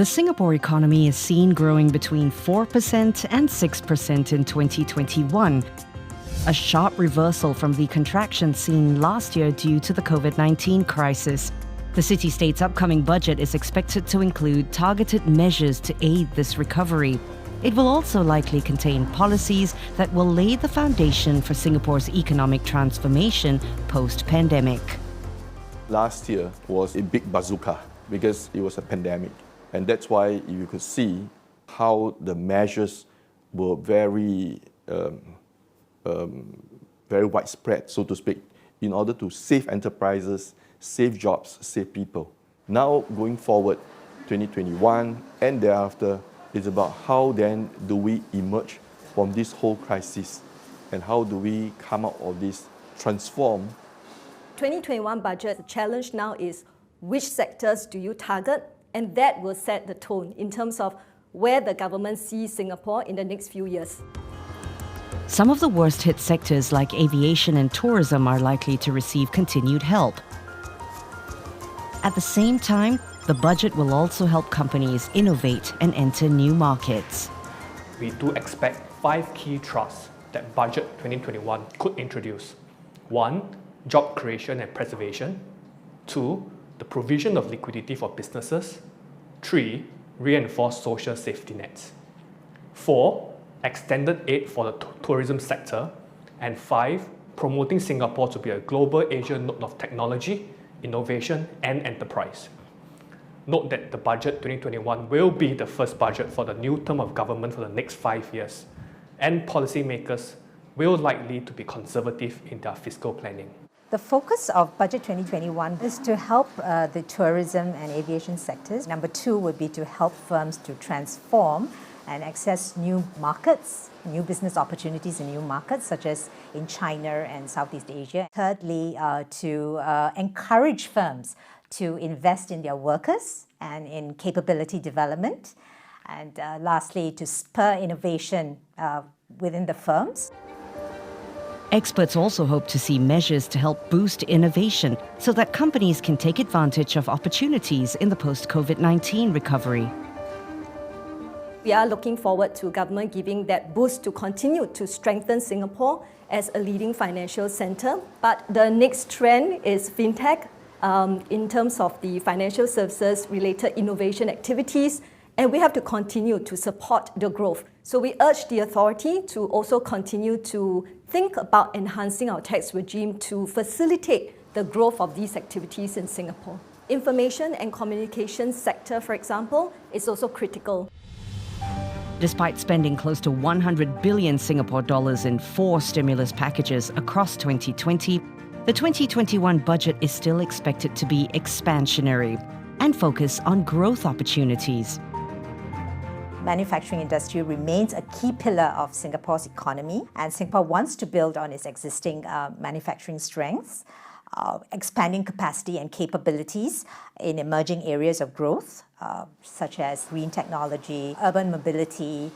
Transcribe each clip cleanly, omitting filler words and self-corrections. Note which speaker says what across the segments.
Speaker 1: The Singapore economy is seen growing between 4% and 6% in 2021, a sharp reversal from the contraction seen last year due to the COVID-19 crisis. The city-state's upcoming budget is expected to include targeted measures to aid this recovery. It will also likely contain policies that will lay the foundation for Singapore's economic transformation post-pandemic.
Speaker 2: Last year was a big bazooka because it was a pandemic. And that's why you could see how the measures were very widespread, so to speak, in order to save enterprises, save jobs, save people. Now, going forward, 2021 and thereafter, it's about how then do we emerge from this whole crisis and how do we come out of this, transform.
Speaker 3: 2021 budget, the challenge now is which sectors do you target, and that will set the tone in terms of where the government sees Singapore in the next few years.
Speaker 1: Some of the worst hit sectors like aviation and tourism are likely to receive continued help. At the same time, the budget will also help companies innovate and enter new markets.
Speaker 4: We do expect 5 key thrusts that Budget 2021 could introduce. 1. Job creation and preservation. 2. The provision of liquidity for businesses. 3. Reinforced social safety nets. 4. Extended aid for the tourism sector. And 5. Promoting Singapore to be a global Asia node of technology, innovation and enterprise. Note that the Budget 2021 will be the first budget for the new term of government for the next 5 years, and policymakers will likely to be conservative in their fiscal planning.
Speaker 5: The focus of Budget 2021 is to help the tourism and aviation sectors. Number 2 would be to help firms to transform and access new markets, new business opportunities in new markets, such as in China and Southeast Asia. Thirdly, to encourage firms to invest in their workers and in capability development. And lastly, to spur innovation within the firms.
Speaker 1: Experts also hope to see measures to help boost innovation so that companies can take advantage of opportunities in the post-COVID-19 recovery.
Speaker 3: We are looking forward to government giving that boost to continue to strengthen Singapore as a leading financial center. But the next trend is fintech in terms of the financial services related innovation activities, and we have to continue to support the growth. So we urge the authority to also continue to think about enhancing our tax regime to facilitate the growth of these activities in Singapore. Information and communications sector, for example, is also critical.
Speaker 1: Despite spending close to 100 billion Singapore dollars in 4 stimulus packages across 2020, the 2021 budget is still expected to be expansionary and focus on growth opportunities.
Speaker 5: Manufacturing industry remains a key pillar of Singapore's economy, and Singapore wants to build on its existing manufacturing strengths, expanding capacity and capabilities in emerging areas of growth, such as green technology, urban mobility,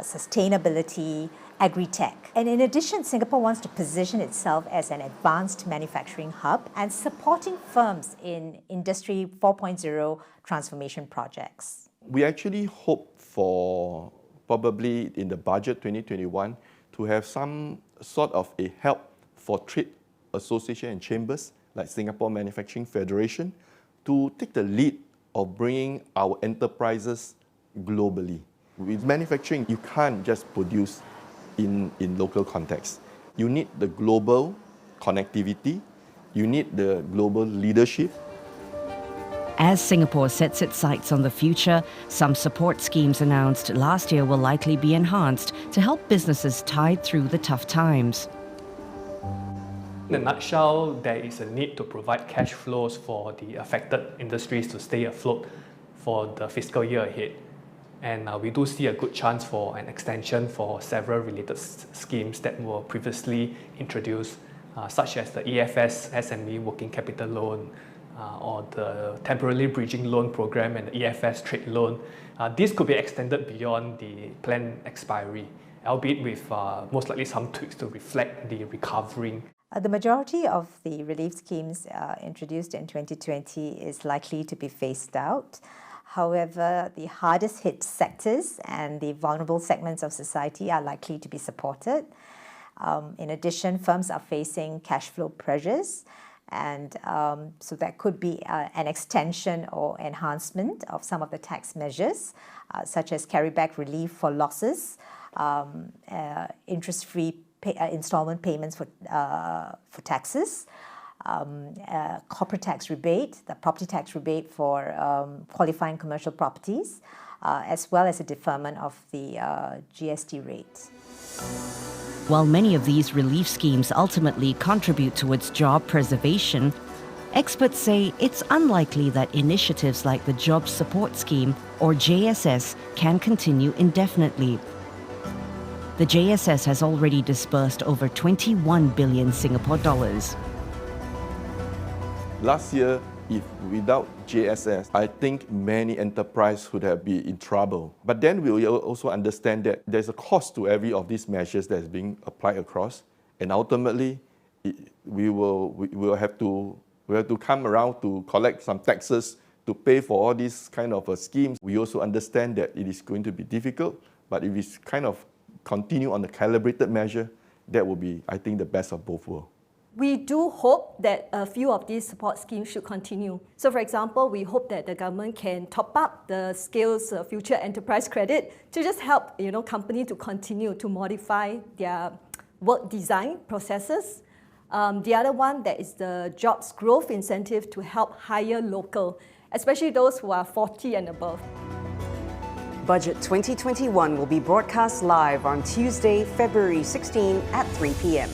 Speaker 5: sustainability, agri-tech. And in addition, Singapore wants to position itself as an advanced manufacturing hub and supporting firms in Industry 4.0 transformation projects.
Speaker 2: We actually hope for probably in the budget 2021 to have some sort of a help for trade association and chambers like Singapore Manufacturing Federation to take the lead of bringing our enterprises globally. With manufacturing, you can't just produce in local context. You need the global connectivity, you need the global leadership.
Speaker 1: As Singapore sets its sights on the future, some support schemes announced last year will likely be enhanced to help businesses tide through the tough times.
Speaker 4: In a nutshell, there is a need to provide cash flows for the affected industries to stay afloat for the fiscal year ahead. And we do see a good chance for an extension for several related schemes that were previously introduced, such as the EFS SME Working Capital Loan, or the Temporarily Bridging Loan Program and the EFS Trade Loan. This could be extended beyond the planned expiry, albeit with most likely some tweaks to reflect the recovering.
Speaker 5: The majority of the relief schemes introduced in 2020 is likely to be phased out. However, the hardest hit sectors and the vulnerable segments of society are likely to be supported. In addition, firms are facing cash flow pressures, and so that could be an extension or enhancement of some of the tax measures, such as carryback relief for losses, interest-free installment payments for taxes, corporate tax rebate, the property tax rebate for qualifying commercial properties, as well as a deferment of the GST rate.
Speaker 1: While many of these relief schemes ultimately contribute towards job preservation, experts say it's unlikely that initiatives like the Job Support Scheme, or JSS, can continue indefinitely. The JSS has already disbursed over 21 billion Singapore dollars.
Speaker 2: Last year, if without JSS, I think many enterprises would have been in trouble. But then we will also understand that there's a cost to every of these measures that's being applied across, and ultimately, we will have to come around to collect some taxes to pay for all these kind of schemes. We also understand that it is going to be difficult, but if we kind of continue on the calibrated measure, that will be, I think, the best of both worlds.
Speaker 3: We do hope that a few of these support schemes should continue. So for example, we hope that the government can top up the Skills Future Enterprise Credit to just help companies to continue to modify their work design processes. The other one, that is the Jobs Growth Incentive to help hire local, especially those who are 40 and above.
Speaker 6: Budget 2021 will be broadcast live on Tuesday, February 16 at 3 p.m.